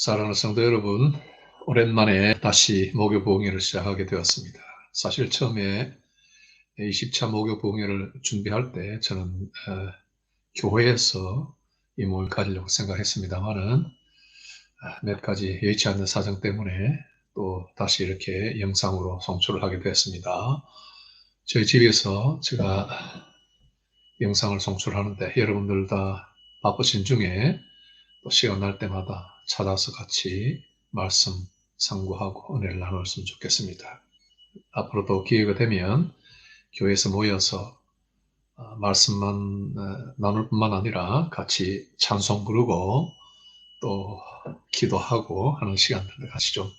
사랑하는 성도 여러분, 오랜만에 다시 목요 부흥회를 시작하게 되었습니다. 사실 처음에 20차 목요 부흥회를 준비할 때 저는 교회에서 이 모임을 가지려고 생각했습니다만은 몇 가지 여의치 않는 사정 때문에 또 다시 이렇게 영상으로 송출을 하게 되었습니다. 저희 집에서 제가 영상을 송출하는데 여러분들 다 바쁘신 중에 또 시간 날 때마다 찾아서 같이 말씀 상고하고 은혜를 나눴으면 좋겠습니다. 앞으로도 기회가 되면 교회에서 모여서 말씀만 나눌 뿐만 아니라 같이 찬송 부르고 또 기도하고 하는 시간들을 같이 좀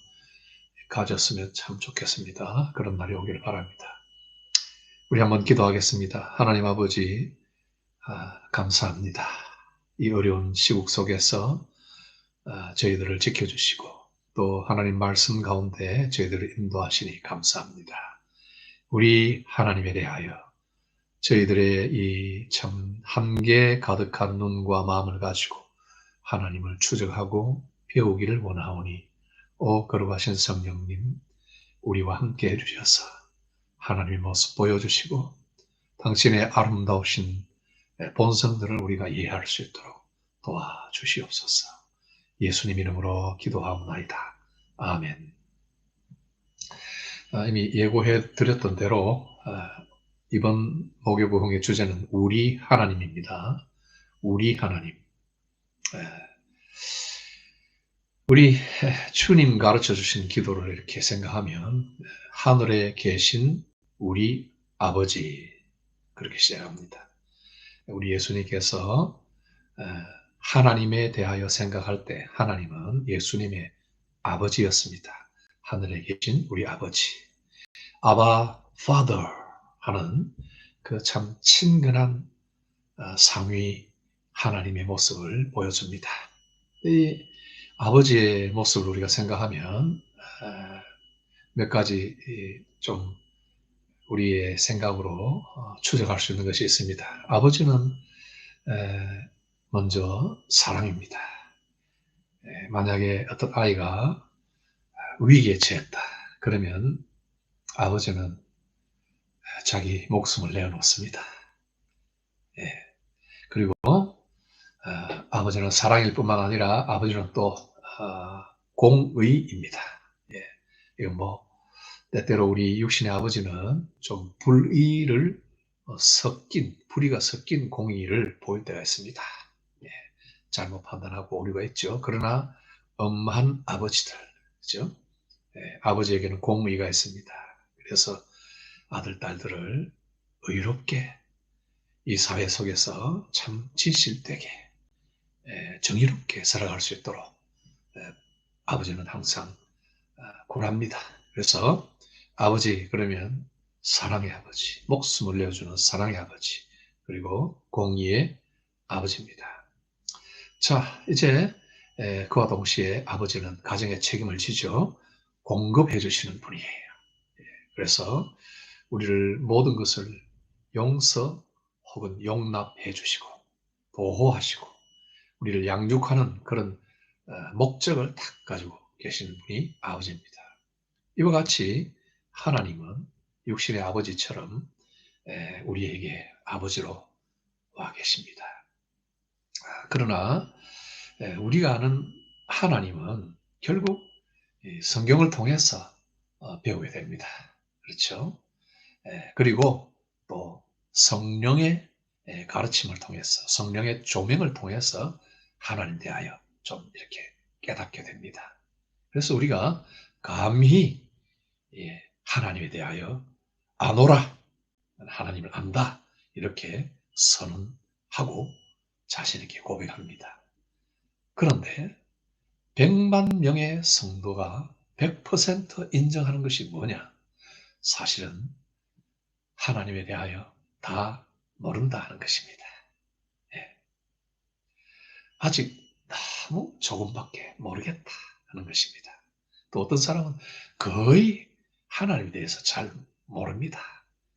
가졌으면 참 좋겠습니다. 그런 날이 오길 바랍니다. 우리 한번 기도하겠습니다. 하나님 아버지, 감사합니다. 이 어려운 시국 속에서 저희들을 지켜주시고 또 하나님 말씀 가운데 저희들을 인도하시니 감사합니다. 우리 하나님에 대하여 저희들의 이 참 한계 가득한 눈과 마음을 가지고 하나님을 추적하고 배우기를 원하오니 거룩하신 성령님, 우리와 함께 해주셔서 하나님의 모습 보여주시고 당신의 아름다우신 본성들을 우리가 이해할 수 있도록 도와주시옵소서. 예수님 이름으로 기도하옵나이다. 아멘. 이미 예고해 드렸던 대로 이번 목요 부흥의 주제는 우리 하나님입니다. 우리 하나님. 우리 주님 가르쳐 주신 기도를 이렇게 생각하면 하늘에 계신 우리 아버지, 그렇게 시작합니다. 우리 예수님께서 하나님에 대하여 생각할 때 하나님은 예수님의 아버지였습니다. 하늘에 계신 우리 아버지, 아바 Father 하는 그 참 친근한 상위 하나님의 모습을 보여줍니다. 이 아버지의 모습을 우리가 생각하면 몇 가지 좀 우리의 생각으로 추적할 수 있는 것이 있습니다. 아버지는 먼저 사랑입니다. 만약에 어떤 아이가 위기에 처했다. 그러면 아버지는 자기 목숨을 내어놓습니다. 그리고 아버지는 사랑일 뿐만 아니라 아버지는 또 공의입니다. 이건 때때로 우리 육신의 아버지는 좀 불의가 섞인 공의를 보일 때가 있습니다. 잘못 판단하고 오류가 있죠. 그러나 엄한 아버지들, 그죠? 아버지에게는 공의가 있습니다. 그래서 아들, 딸들을 의롭게 이 사회 속에서 참 진실되게 정의롭게 살아갈 수 있도록 아버지는 항상 고랍니다. 그래서 아버지 그러면 사랑의 아버지, 목숨을 내어주는 사랑의 아버지, 그리고 공의의 아버지입니다. 자, 이제 그와 동시에 아버지는 가정의 책임을 지죠. 공급해 주시는 분이에요. 그래서 우리를 모든 것을 용서 혹은 용납해 주시고 보호하시고 우리를 양육하는 그런 목적을 딱 가지고 계시는 분이 아버지입니다. 이와 같이 하나님은 육신의 아버지처럼 우리에게 아버지로 와 계십니다. 그러나 우리가 아는 하나님은 결국 성경을 통해서 배우게 됩니다. 그렇죠? 그리고 또 성령의 가르침을 통해서, 성령의 조명을 통해서 하나님 대하여 좀 이렇게 깨닫게 됩니다. 그래서 우리가 감히 하나님에 대하여 아노라, 하나님을 안다, 이렇게 선언하고 자신 있게 고백합니다. 그런데 100만 명의 성도가 100% 인정하는 것이 뭐냐? 사실은 하나님에 대하여 다 모른다 하는 것입니다. 아직 너무 조금밖에 모르겠다 하는 것입니다. 또 어떤 사람은 거의 하나님에 대해서 잘 모릅니다.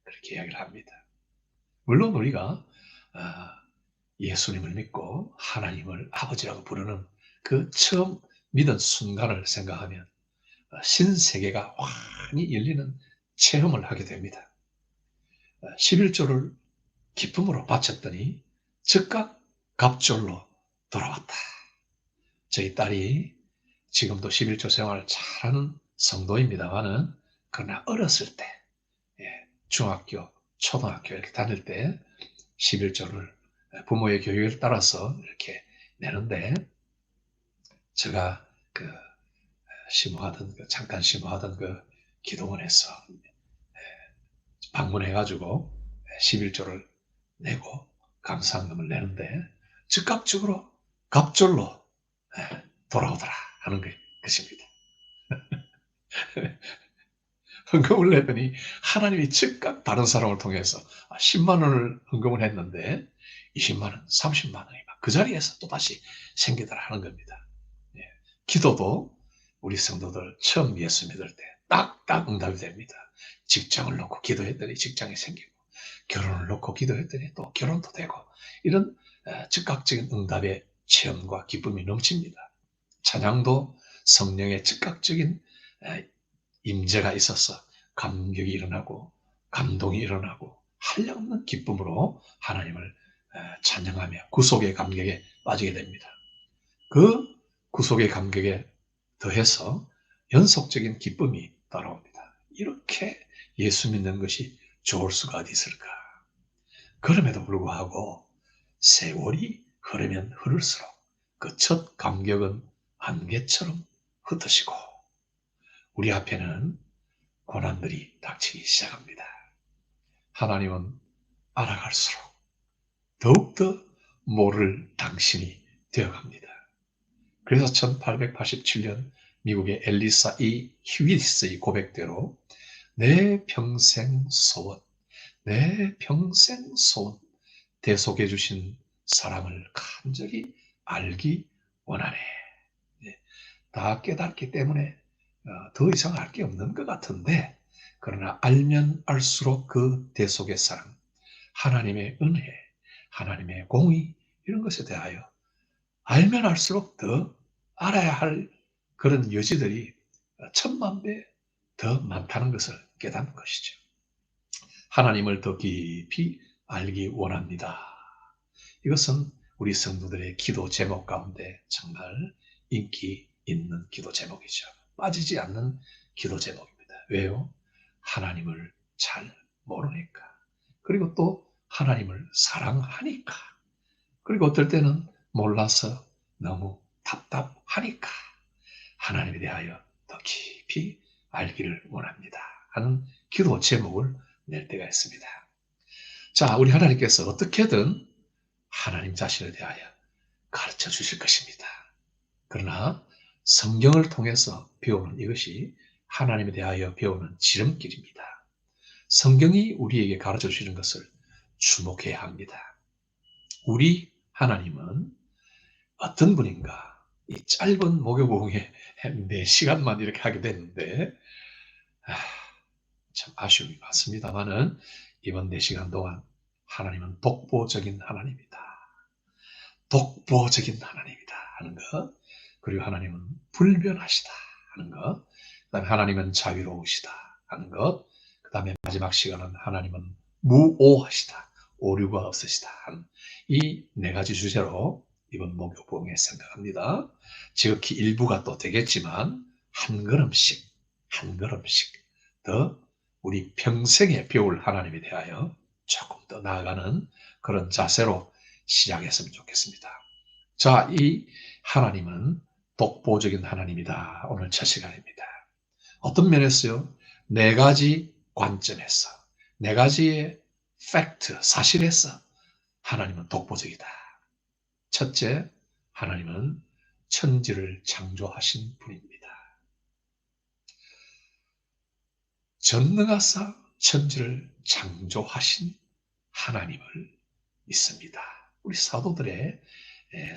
그렇게 이야기를 합니다. 물론 우리가 예수님을 믿고 하나님을 아버지라고 부르는 그 처음 믿은 순간을 생각하면 신세계가 환히 열리는 체험을 하게 됩니다. 11조를 기쁨으로 바쳤더니 즉각 갑절로 돌아왔다. 저희 딸이 지금도 11조 생활을 잘하는 성도입니다만은 그러나 어렸을 때 중학교, 초등학교 이렇게 다닐 때 11조를 부모의 교육을 따라서 이렇게 내는데 제가 잠깐 심호하던 기도원에서 방문해가지고 11조를 내고 감사금을 내는데 즉각적으로 갑절로 돌아오더라 하는 것입니다. 헌금을 냈더니 하나님이 즉각 다른 사람을 통해서 10만 원을 헌금을 했는데 20만 원, 30만 원이 막 그 자리에서 또다시 생기더라 하는 겁니다. 기도도 우리 성도들 처음 예수 믿을 때 딱딱 응답이 됩니다. 직장을 놓고 기도했더니 직장이 생기고 결혼을 놓고 기도했더니 또 결혼도 되고 이런 즉각적인 응답의 체험과 기쁨이 넘칩니다. 찬양도 성령의 즉각적인 임재가 있어서 감격이 일어나고 감동이 일어나고 한량없는 기쁨으로 하나님을 찬양하며 구속의 감격에 빠지게 됩니다. 그 구속의 감격에 더해서 연속적인 기쁨이 따라옵니다. 이렇게 예수 믿는 것이 좋을 수가 어디 있을까? 그럼에도 불구하고 세월이 흐르면 흐를수록 그 첫 감격은 안개처럼 흩어지고 우리 앞에는 고난들이 닥치기 시작합니다. 하나님은 알아갈수록 더욱더 모를 당신이 되어갑니다. 그래서 1887년 미국의 엘리사 E. 휴이스의 고백대로 내 평생 소원, 내 평생 소원 대속해 주신 사람을 간절히 알기 원하네. 다 깨닫기 때문에 더 이상 알 게 없는 것 같은데 그러나 알면 알수록 그 대속의 사랑, 하나님의 은혜, 하나님의 공의 이런 것에 대하여 알면 알수록 더 알아야 할 그런 여지들이 천만 배 더 많다는 것을 깨닫는 것이죠. 하나님을 더 깊이 알기 원합니다. 이것은 우리 성도들의 기도 제목 가운데 정말 인기 있는 기도 제목이죠. 빠지지 않는 기도 제목입니다. 왜요? 하나님을 잘 모르니까. 그리고 또 하나님을 사랑하니까. 그리고 어떨 때는 몰라서 너무 답답하니까 하나님에 대하여 더 깊이 알기를 원합니다 하는 기도 제목을 낼 때가 있습니다. 자, 우리 하나님께서 어떻게든 하나님 자신에 대하여 가르쳐 주실 것입니다. 그러나 성경을 통해서 배우는 이것이 하나님에 대하여 배우는 지름길입니다. 성경이 우리에게 가르쳐 주시는 것을 주목해야 합니다. 우리 하나님은 어떤 분인가? 이 짧은 목요보응에 4시간만 이렇게 하게 됐는데 참 아쉬움이 많습니다만은 이번 4시간 동안 하나님은 독보적인 하나님이다. 독보적인 하나님이다 하는 것. 그리고 하나님은 불변하시다 하는 것. 그 다음에 하나님은 자유로우시다 하는 것. 그 다음에 마지막 시간은 하나님은 무오하시다. 오류가 없으시다 하는 이 4가지 주제로 이번 목요보응에 생각합니다. 지극히 일부가 또 되겠지만 한 걸음씩 한 걸음씩 더 우리 평생에 배울 하나님에 대하여 조금 더 나아가는 그런 자세로 시작했으면 좋겠습니다. 자, 이 하나님은 독보적인 하나님이다. 오늘 첫 시간입니다. 어떤 면에서요? 4가지 관점에서 4가지의 팩트, 사실에서 하나님은 독보적이다. 첫째, 하나님은 천지를 창조하신 분입니다. 전능하사 천지를 창조하신 하나님을 믿습니다. 우리 사도들의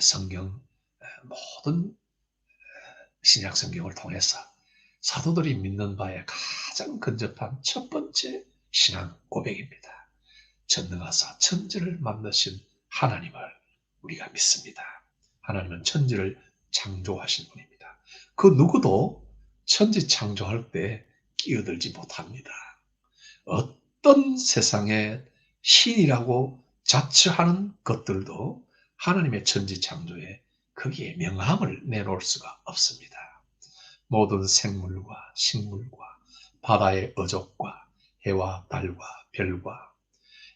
성경 모든 신약 성경을 통해서 사도들이 믿는 바에 가장 근접한 첫 번째 신앙 고백입니다. 전능하사 천지를 만드신 하나님을 우리가 믿습니다. 하나님은 천지를 창조하신 분입니다. 그 누구도 천지 창조할 때 끼어들지 못합니다. 어떤 세상에 신이라고 자처하는 것들도 하나님의 천지 창조에 거기에 명함을 내놓을 수가 없습니다. 모든 생물과 식물과 바다의 어족과 해와 달과 별과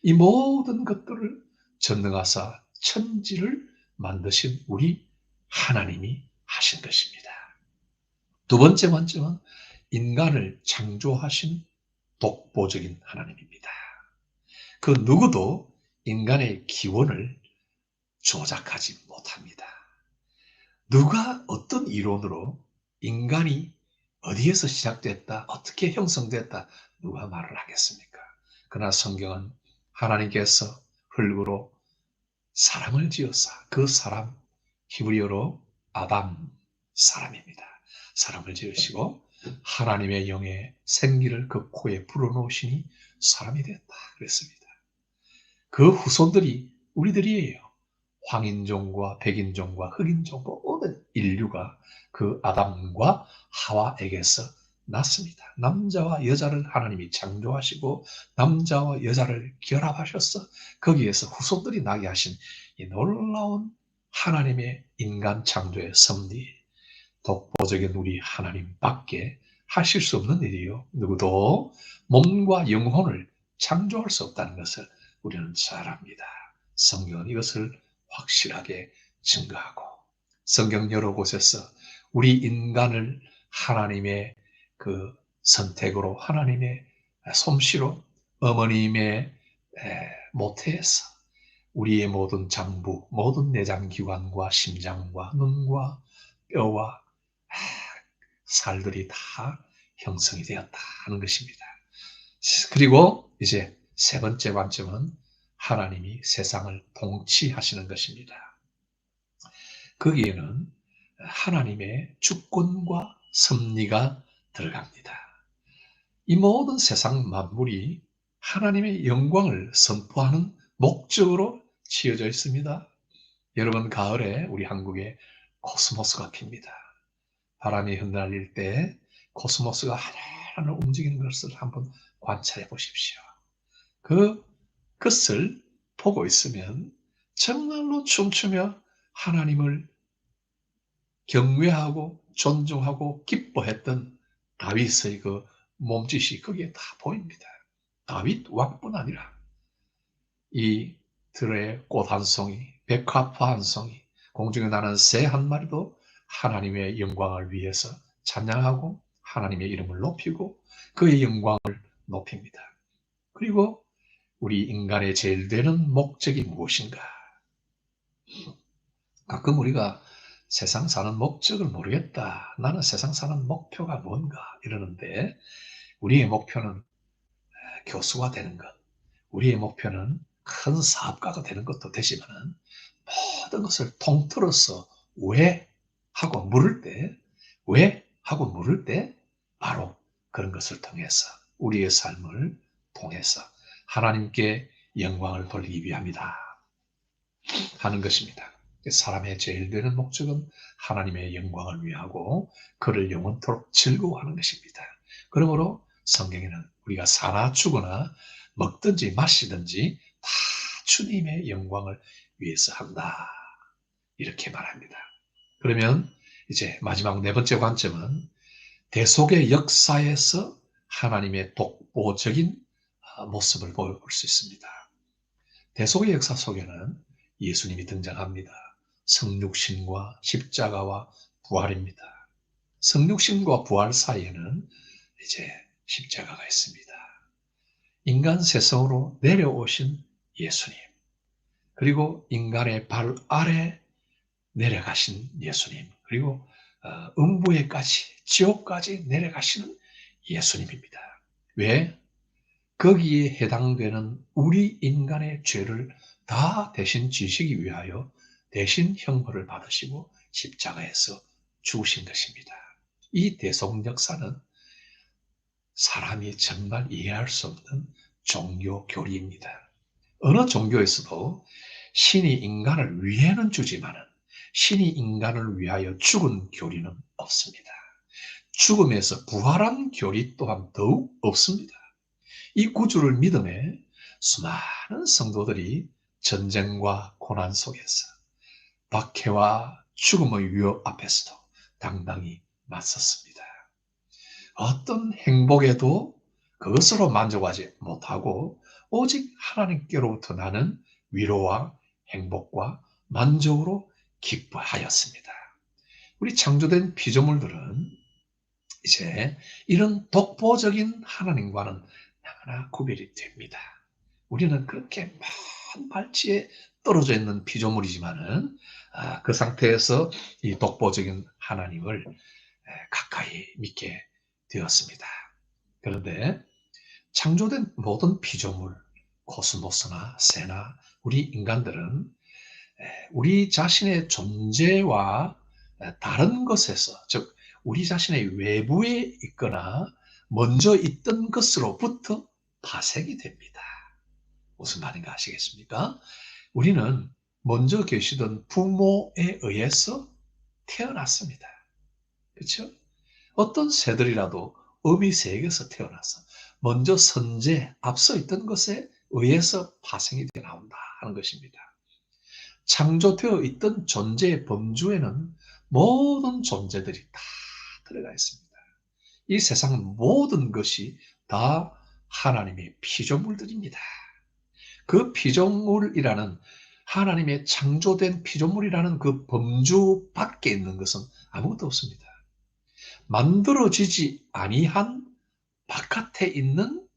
이 모든 것들을 전능하사 천지를 만드신 우리 하나님이 하신 것입니다. 두 번째 관점은 인간을 창조하신 독보적인 하나님입니다. 그 누구도 인간의 기원을 조작하지 못합니다. 누가 어떤 이론으로 인간이 어디에서 시작됐다, 어떻게 형성됐다, 누가 말을 하겠습니까? 그러나 성경은 하나님께서 흙으로 사람을 지어사 그 사람, 히브리어로 아담, 사람입니다. 사람을 지으시고 하나님의 영의 생기를 그 코에 불어넣으시니 사람이 됐다 그랬습니다. 그 후손들이 우리들이에요. 황인종과 백인종과 흑인종 모든 인류가 그 아담과 하와에게서 났습니다. 남자와 여자를 하나님이 창조하시고 남자와 여자를 결합하셔서 거기에서 후손들이 나게 하신 이 놀라운 하나님의 인간 창조의 섭리, 독보적인 우리 하나님밖에 하실 수 없는 일이요. 누구도 몸과 영혼을 창조할 수 없다는 것을 우리는 잘 압니다. 성경은 이것을 확실하게 증거하고 성경 여러 곳에서 우리 인간을 하나님의 그 선택으로 하나님의 솜씨로 어머님의 모태에서 우리의 모든 장부, 모든 내장기관과 심장과 눈과 뼈와 살들이 다 형성이 되었다 하는 것입니다. 그리고 이제 세 번째 관점은 하나님이 세상을 통치하시는 것입니다. 거기에는 하나님의 주권과 섭리가 들어갑니다. 이 모든 세상 만물이 하나님의 영광을 선포하는 목적으로 지어져 있습니다. 여러분 가을에 우리 한국에 코스모스가 핍니다. 바람이 흩날릴 때 코스모스가 하나하나 움직이는 것을 한번 관찰해 보십시오. 그것을 보고 있으면 정말로 춤추며 하나님을 경외하고 존중하고 기뻐했던 다윗의 그 몸짓이 거기에 다 보입니다. 다윗 왕뿐 아니라 이 들의 꽃 한 송이, 백합화 한 송이, 공중에 나는 새 한 마리도 하나님의 영광을 위해서 찬양하고 하나님의 이름을 높이고 그의 영광을 높입니다. 그리고 우리 인간의 제일 되는 목적이 무엇인가? 가끔 우리가 세상 사는 목적을 모르겠다. 나는 세상 사는 목표가 뭔가 이러는데 우리의 목표는 교수가 되는 것, 우리의 목표는 큰 사업가가 되는 것도 되지만 모든 것을 통틀어서 왜 하고 물을 때, 왜 하고 물을 때 바로 그런 것을 통해서 우리의 삶을 통해서 하나님께 영광을 돌리기 위함이다 하는 것입니다. 사람의 제일 되는 목적은 하나님의 영광을 위하고 그를 영원토록 즐거워하는 것입니다. 그러므로 성경에는 우리가 사나 죽거나 먹든지 마시든지 다 주님의 영광을 위해서 한다. 이렇게 말합니다. 그러면 이제 마지막 네 번째 관점은 대속의 역사에서 하나님의 독보적인 모습을 볼 수 있습니다. 대속의 역사 속에는 예수님이 등장합니다. 성육신과 십자가와 부활입니다. 성육신과 부활 사이에는 이제 십자가가 있습니다. 인간 세상으로 내려오신 예수님, 그리고 인간의 발 아래 내려가신 예수님, 그리고 음부에까지, 지옥까지 내려가시는 예수님입니다. 왜? 거기에 해당되는 우리 인간의 죄를 다 대신 지시기 위하여 대신 형벌을 받으시고 십자가에서 죽으신 것입니다. 이 대속 역사는 사람이 정말 이해할 수 없는 종교 교리입니다. 어느 종교에서도 신이 인간을 위해는 주지만은 신이 인간을 위하여 죽은 교리는 없습니다. 죽음에서 부활한 교리 또한 더욱 없습니다. 이 구주를 믿음에 수많은 성도들이 전쟁과 고난 속에서 박해와 죽음의 위협 앞에서도 당당히 맞섰습니다. 어떤 행복에도 그것으로 만족하지 못하고 오직 하나님께로부터 나는 위로와 행복과 만족으로 기뻐하였습니다. 우리 창조된 피조물들은 이제 이런 독보적인 하나님과는 하나 구별이 됩니다. 우리는 그렇게 먼 발치에 떨어져 있는 피조물이지만은 그 상태에서 이 독보적인 하나님을 가까이 믿게 되었습니다. 그런데 창조된 모든 피조물, 코스모스나 새나 우리 인간들은 우리 자신의 존재와 다른 것에서, 즉 우리 자신의 외부에 있거나 먼저 있던 것으로부터 파생이 됩니다. 무슨 말인가 아시겠습니까? 우리는 먼저 계시던 부모에 의해서 태어났습니다. 그렇죠? 어떤 새들이라도 어미 세에게서 태어나서 먼저 선제, 앞서 있던 것에 의해서 파생이 되어 나온다 하는 것입니다. 창조되어 있던 존재의 범주에는 모든 존재들이 다 들어가 있습니다. 이 세상 모든 것이 다 하나님의 피조물들입니다. 그 피조물이라는 하나님의 창조된 피조물이라는 그 범주 밖에 있는 것은 아무것도 없습니다. 만들어지지 아니한 바깥에 있는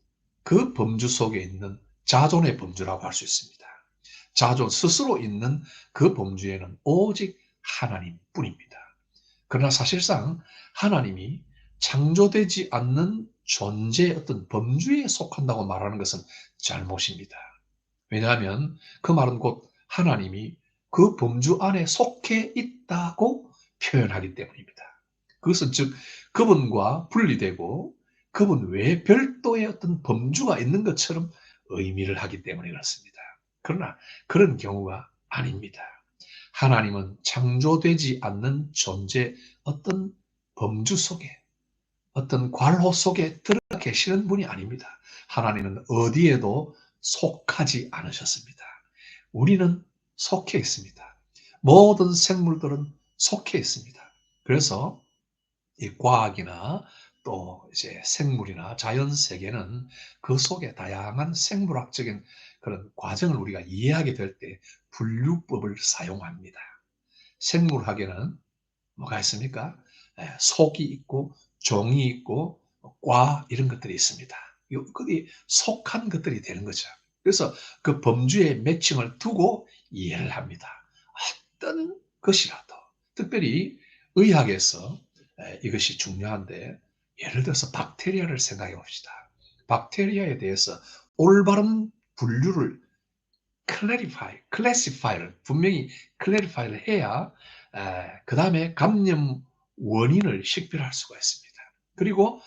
그 범주 속에 있는 자존의 범주라고 할 수 있습니다. 자존 스스로 있는 그 범주에는 오직 하나님뿐입니다. 그러나 사실상 하나님이 창조되지 않는 존재의 어떤 범주에 속한다고 말하는 것은 잘못입니다. 왜냐하면 그 말은 곧 하나님이 그 범주 안에 속해 있다고 표현하기 때문입니다. 그것은 즉 그분과 분리되고 그분 외에 별도의 어떤 범주가 있는 것처럼 의미를 하기 때문에 그렇습니다. 그러나 그런 경우가 아닙니다. 하나님은 창조되지 않는 존재, 어떤 범주 속에, 어떤 괄호 속에 들어가 계시는 분이 아닙니다. 하나님은 어디에도 속하지 않으셨습니다. 우리는 속해 있습니다. 모든 생물들은 속해 있습니다. 그래서 이 과학이나 또 이제 생물이나 자연 세계는 그 속에 다양한 생물학적인 그런 과정을 우리가 이해하게 될 때 분류법을 사용합니다. 생물학에는 뭐가 있습니까? 속이 있고 종이 있고 과 이런 것들이 있습니다. 그게 속한 것들이 되는 거죠. 그래서 그 범주의 매칭을 두고 이해를 합니다. 어떤 것이라도 특별히 의학에서 이것이 중요한데 예를 들어서 박테리아를 생각해 봅시다. 박테리아에 대해서 올바른 분류를 classify를 분명히 classify를 해야 그 다음에 감염 원인을 식별할 수가 있습니다. 그리고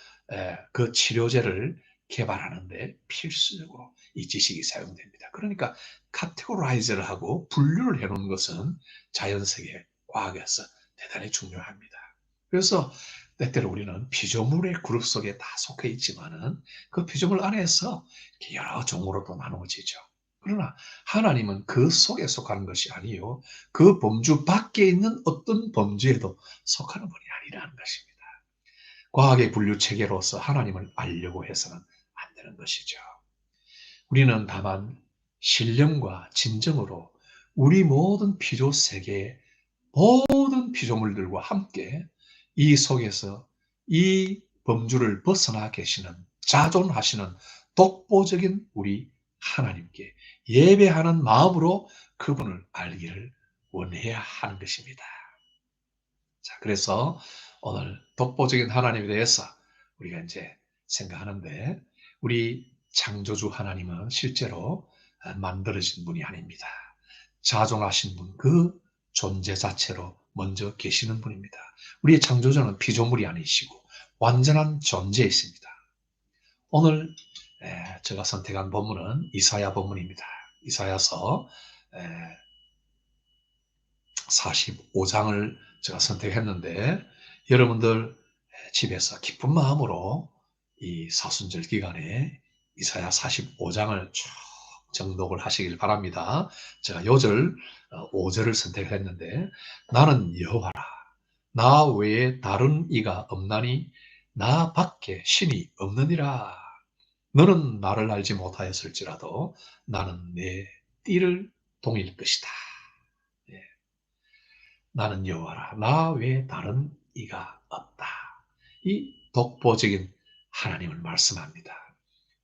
그 치료제를 개발하는데 필수적으로 이 지식이 사용됩니다. 그러니까 카테고라이즈를 하고 분류를 해놓은 것은 자연세계 과학에서 대단히 중요합니다. 그래서 때때로 우리는 피조물의 그룹 속에 다 속해 있지만은 그 피조물 안에서 여러 종으로 또 나누어지죠. 그러나 하나님은 그 속에 속하는 것이 아니요 그 범주 밖에 있는 어떤 범주에도 속하는 분이 아니라는 것입니다. 과학의 분류 체계로서 하나님을 알려고 해서는 안 되는 것이죠. 우리는 다만 신령과 진정으로 우리 모든 피조 세계의 모든 피조물들과 함께 이 속에서 이 범주를 벗어나 계시는 자존하시는 독보적인 우리 하나님께 예배하는 마음으로 그분을 알기를 원해야 하는 것입니다. 자, 그래서 오늘 독보적인 하나님에 대해서 우리가 이제 생각하는데 우리 창조주 하나님은 실제로 만들어진 분이 아닙니다. 자존하신 분, 그 존재 자체로 먼저 계시는 분입니다. 우리의 창조주는 피조물이 아니시고 완전한 존재이십니다. 오늘 제가 선택한 본문은 이사야 본문입니다. 이사야서 45장을 제가 선택했는데 여러분들 집에서 기쁜 마음으로 이 사순절 기간에 이사야 45장을 쭉 정독을 하시길 바랍니다. 제가 요절 5절을 선택했는데 나는 여호와라 나 외에 다른 이가 없나니 나 밖에 신이 없느니라. 너는 나를 알지 못하였을지라도 나는 내 띠를 동일 것이다. 예. 나는 여호와라 나 외에 다른 이가 없다. 이 독보적인 하나님을 말씀합니다.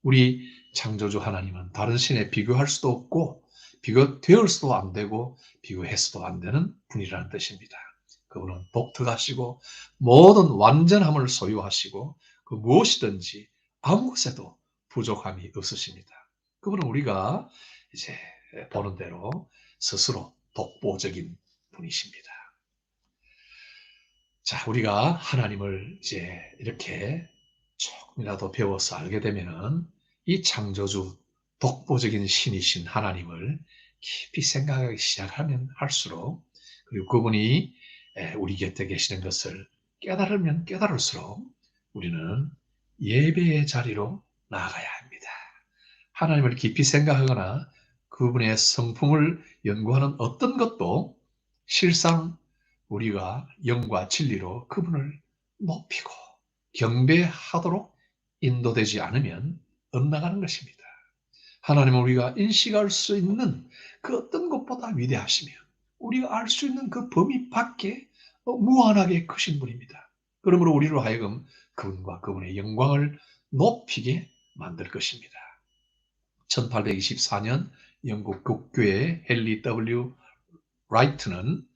우리 창조주 하나님은 다른 신에 비교할 수도 없고 비교될 수도 안 되고 비교해서도 안 되는 분이라는 뜻입니다. 그분은 독특하시고 모든 완전함을 소유하시고 그 무엇이든지 아무 것에도 부족함이 없으십니다. 그분은 우리가 이제 보는 대로 스스로 독보적인 분이십니다. 자, 우리가 하나님을 이제 이렇게 조금이라도 배워서 알게 되면은 이 창조주 독보적인 신이신 하나님을 깊이 생각하기 시작하면 할수록 그리고 그분이 우리 곁에 계시는 것을 깨달으면 깨달을수록 우리는 예배의 자리로 나아가야 합니다. 하나님을 깊이 생각하거나 그분의 성품을 연구하는 어떤 것도 실상 우리가 영과 진리로 그분을 높이고 경배하도록 인도되지 않으면 엇나가는 것입니다. 하나님은 우리가 인식할 수 있는 그 어떤 것보다 위대하시며 우리가 알 수 있는 그 범위 밖에 무한하게 크신 분입니다. 그러므로 우리로 하여금 그분과 그분의 영광을 높이게 만들 것입니다. 1824년 영국 국교의 헨리 W. 라이트는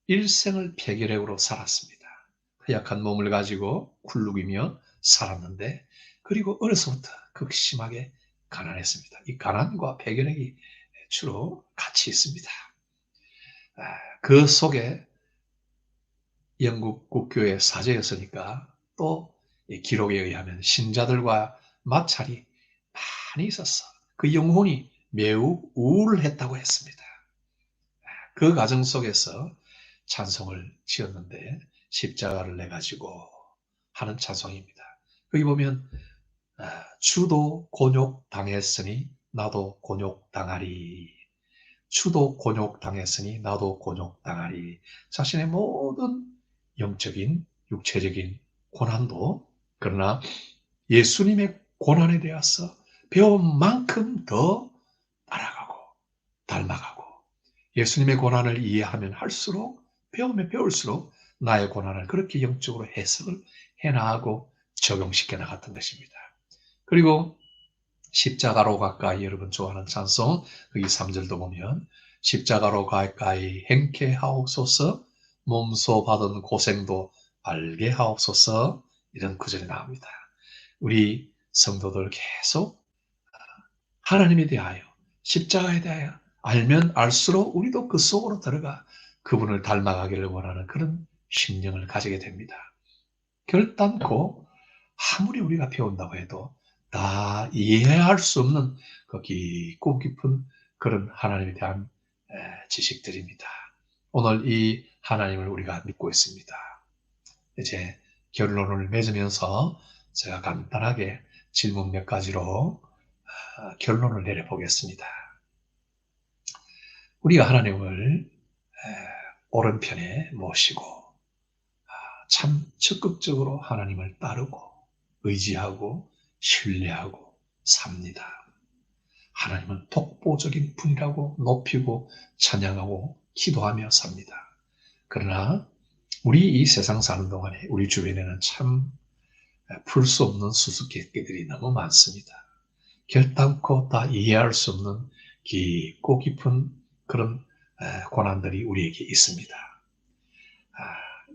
일생을 폐결핵으로 살았습니다. 허약한 몸을 가지고 굴룩이며 살았는데 그리고 어려서부터 극심하게 가난했습니다. 이 가난과 폐결핵이 주로 같이 있습니다. 그 속에 영국 국교의 사제였으니까 또 기록에 의하면 신자들과 마찰이 많이 있었어. 그 영혼이 매우 우울했다고 했습니다. 그 과정 속에서 찬송을 지었는데 십자가를 내가지고 하는 찬송입니다. 거기 보면 주도 곤욕 당했으니 나도 곤욕 당하리. 주도 곤욕 당했으니 나도 곤욕 당하리. 자신의 모든 영적인 육체적인 고난도 그러나 예수님의 고난에 대해서 배운 만큼 더 따라가고 닮아가고 예수님의 고난을 이해하면 할수록 배우면 배울수록 나의 고난을 그렇게 영적으로 해석을 해나가고 적용시켜 나갔던 것입니다. 그리고 십자가로 가까이 여러분 좋아하는 찬송 거기 3절도 보면 십자가로 가까이 행케 하옵소서 몸소 받은 고생도 알게 하옵소서 이런 구절이 나옵니다. 우리 성도들 계속 하나님에 대하여 십자가에 대하여 알면 알수록 우리도 그 속으로 들어가 그분을 닮아가기를 원하는 그런 심령을 가지게 됩니다. 결단코 아무리 우리가 배운다고 해도 다 이해할 수 없는 그 깊고 깊은 그런 하나님에 대한 지식들입니다. 오늘 이 하나님을 우리가 믿고 있습니다. 이제 결론을 맺으면서 제가 간단하게 질문 몇 가지로 결론을 내려보겠습니다. 우리가 하나님을 오른편에 모시고 참 적극적으로 하나님을 따르고 의지하고 신뢰하고 삽니다. 하나님은 독보적인 분이라고 높이고 찬양하고 기도하며 삽니다. 그러나 우리 이 세상 사는 동안에 우리 주변에는 참 풀 수 없는 수수께끼들이 너무 많습니다. 결단코 다 이해할 수 없는 깊고 깊은 그런 고난들이 우리에게 있습니다.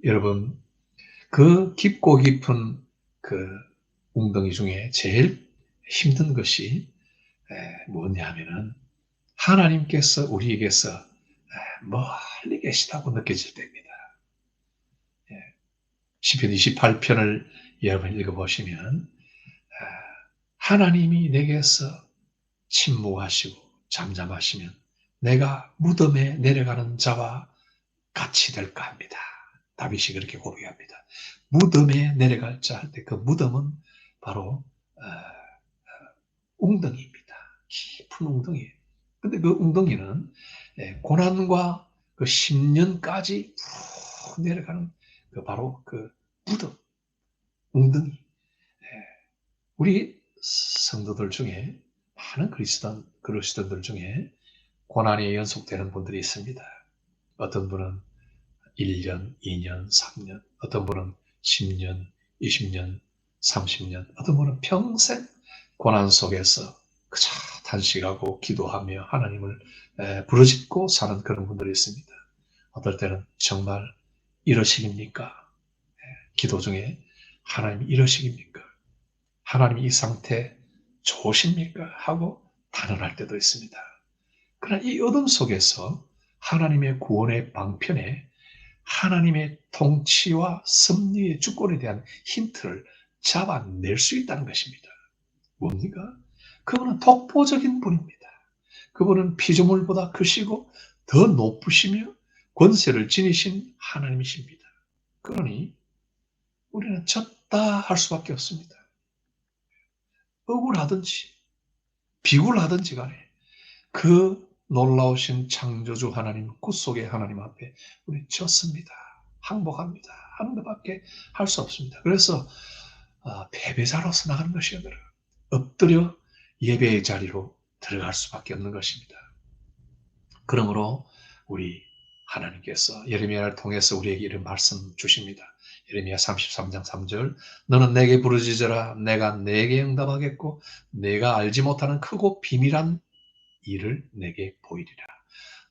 여러분 그 깊고 깊은 그 웅덩이 중에 제일 힘든 것이 뭐냐 하면은 하나님께서 우리에게서 멀리 계시다고 느껴질 때입니다. 시편 28편을 여러분 읽어보시면 하나님이 내게서 침묵하시고 잠잠하시면 내가 무덤에 내려가는 자와 같이 될까 합니다. 다윗이 그렇게 고백합니다. 무덤에 내려갈 자 할 때 그 무덤은 바로 웅덩이입니다. 깊은 웅덩이에요. 근데 그 웅덩이는 고난과 그 10년까지 푹 내려가는 그 바로 그 무덤, 웅덩이. 우리 성도들 중에 많은 그리스도인들 중에 고난이 연속되는 분들이 있습니다. 어떤 분은 1년, 2년, 3년, 어떤 분은 10년, 20년, 30년, 어떤 분은 평생 고난 속에서 그저 탄식하고 기도하며 하나님을 부르짖고 사는 그런 분들이 있습니다. 어떨 때는 정말 이러시깁니까? 기도 중에 하나님 이러시깁니까? 하나님 이 상태 좋으십니까? 하고 단언할 때도 있습니다. 그러나 이 어둠 속에서 하나님의 구원의 방편에 하나님의 통치와 섭리의 주권에 대한 힌트를 잡아낼 수 있다는 것입니다. 뭡니까? 그분은 독보적인 분입니다. 그분은 피조물보다 크시고 더 높으시며 권세를 지니신 하나님이십니다. 그러니 우리는 졌다 할 수밖에 없습니다. 억울하든지 비굴하든지 간에 그 놀라우신 창조주 하나님, 구속의 하나님 앞에 우리 졌습니다. 항복합니다. 하는 것밖에 할 수 없습니다. 그래서 패배자로서 나가는 것이 아니라 엎드려 예배의 자리로 들어갈 수밖에 없는 것입니다. 그러므로 우리 하나님께서 예레미야를 통해서 우리에게 이런 말씀 주십니다. 예레미야 33장 3절 너는 내게 부르짖으라 내가 내게 응답하겠고 내가 알지 못하는 크고 비밀한 일을 내게 보이리라.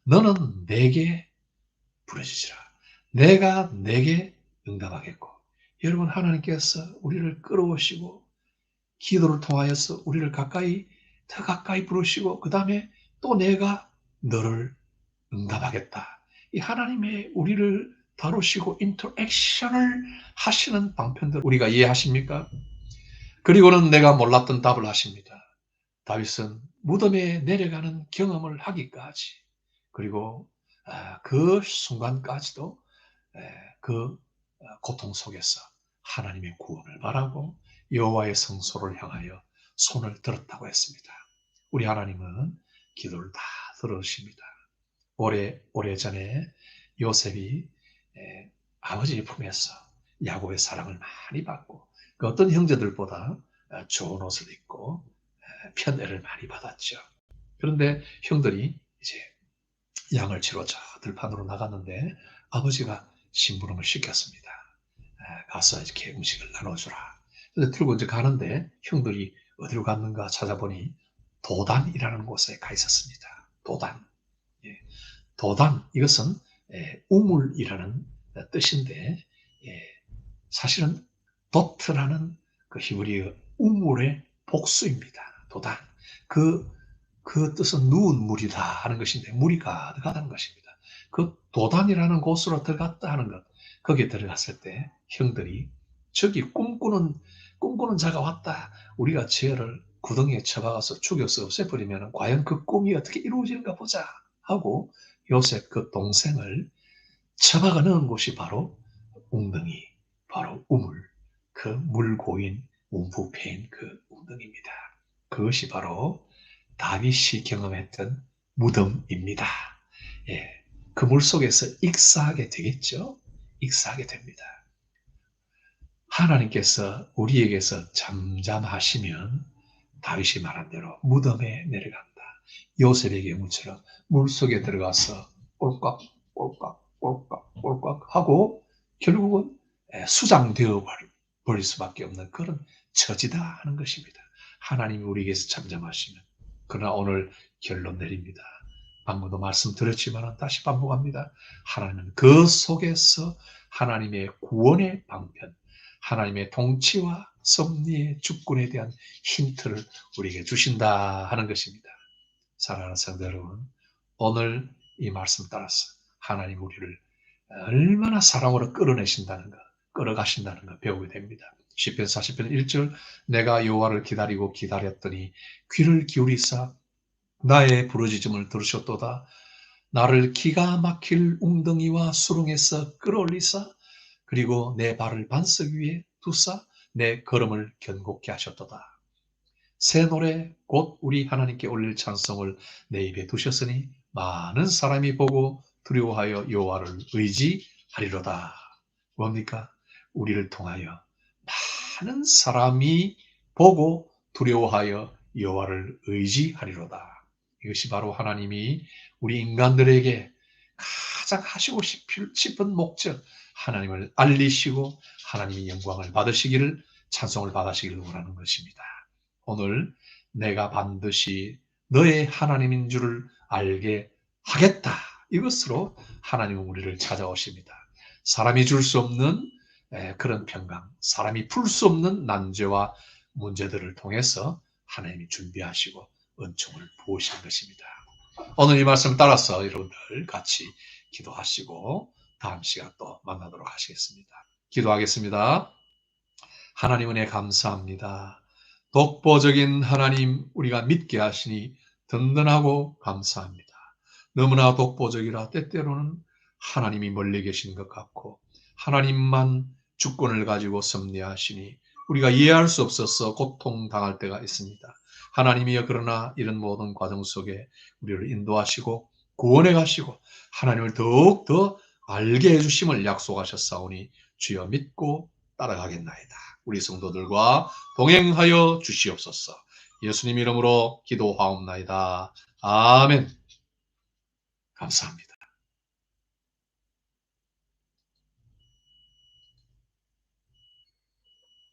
너는 내게 부르짖으라. 내가 내게 응답하겠고. 여러분 하나님께서 우리를 끌어오시고 기도를 통하여서 우리를 더 가까이 부르시고 그 다음에 또 내가 너를 응답하겠다. 이 하나님의 우리를 다루시고 인터액션을 하시는 방편들 우리가 이해하십니까? 그리고는 내가 몰랐던 답을 하십니다. 다윗은 무덤에 내려가는 경험을 하기까지 그리고 그 순간까지도 그 고통 속에서 하나님의 구원을 바라고 여호와의 성소를 향하여 손을 들었다고 했습니다. 우리 하나님은 기도를 다 들으십니다. 오래전에 요셉이 아버지의 품에서 야곱의 사랑을 많이 받고 그 어떤 형제들보다 좋은 옷을 입고 편애를 많이 받았죠. 그런데 형들이 이제 양을 치러 저 들판으로 나갔는데 아버지가 심부름을 시켰습니다. 가서 이렇게 음식을 나눠주라. 그래서 들고 이제 가는데 형들이 어디로 갔는가 찾아보니 도단이라는 곳에 가 있었습니다. 도단. 예. 도단, 이것은 우물이라는 뜻인데 사실은 도트라는 그 히브리어 우물의 복수입니다. 도단. 그 뜻은 누운 물이다 하는 것인데 물이 가득하다는 것입니다. 그 도단이라는 곳으로 들어갔다 하는 것, 거기에 들어갔을 때 형들이 저기 꿈꾸는 자가 왔다. 우리가 쟤를 구덩이에 쳐박아서 죽여서 없애버리면 과연 그 꿈이 어떻게 이루어지는가 보자 하고 요셉 그 동생을 처박아 넣은 곳이 바로 웅덩이, 바로 우물, 그 물고인 움푹패인 그 웅덩이입니다. 그것이 바로 다윗이 경험했던 무덤입니다. 예, 그 물속에서 익사하게 되겠죠? 익사하게 됩니다. 하나님께서 우리에게서 잠잠하시면 다윗이 말한 대로 무덤에 내려간다. 요셉의 경우처럼 물속에 들어가서 꼴깍 하고 결국은 수장되어 버릴 수밖에 없는 그런 처지다 하는 것입니다. 하나님이 우리에게서 잠잠하시면. 그러나 오늘 결론 내립니다. 방금도 말씀드렸지만 다시 반복합니다. 하나님은 그 속에서 하나님의 구원의 방편, 하나님의 통치와 섭리의 주권에 대한 힌트를 우리에게 주신다 하는 것입니다. 사랑하는 성도 여러분, 오늘 이 말씀 따라서 하나님 우리를 얼마나 사랑으로 끌어내신다는 것, 끌어가신다는 것 배우게 됩니다. 시편 40편 1절 내가 여호와를 기다리고 기다렸더니 귀를 기울이사 나의 부르짖음을 들으셨도다. 나를 기가 막힐 웅덩이와 수렁에서 끌어올리사 그리고 내 발을 반석 위에 두사 내 걸음을 견고케 하셨도다. 새 노래 곧 우리 하나님께 올릴 찬송을 내 입에 두셨으니 많은 사람이 보고 두려워하여 여호와를 의지하리로다. 뭡니까? 우리를 통하여 많은 사람이 보고 두려워하여 여호와를 의지하리로다. 이것이 바로 하나님이 우리 인간들에게 가장 하시고 싶은 목적, 하나님을 알리시고 하나님의 영광을 받으시기를, 찬송을 받으시기를 원하는 것입니다. 오늘 내가 반드시 너의 하나님인 줄을 알게 하겠다. 이것으로 하나님은 우리를 찾아오십니다. 사람이 줄 수 없는 그런 평강, 사람이 풀 수 없는 난제와 문제들을 통해서 하나님이 준비하시고 은총을 부으시는 것입니다. 오늘 이 말씀 따라서 여러분들 같이 기도하시고 다음 시간 또 만나도록 하시겠습니다. 기도하겠습니다. 하나님 은혜 감사합니다. 독보적인 하나님 우리가 믿게 하시니 든든하고 감사합니다. 너무나 독보적이라 때때로는 하나님이 멀리 계신 것 같고 하나님만 주권을 가지고 섭리하시니 우리가 이해할 수 없어서 고통당할 때가 있습니다. 하나님이여 그러나 이런 모든 과정 속에 우리를 인도하시고 구원해 가시고 하나님을 더욱더 알게 해주심을 약속하셨사오니 주여 믿고 따라가겠나이다. 우리 성도들과 동행하여 주시옵소서. 예수님 이름으로 기도하옵나이다. 아멘. 감사합니다.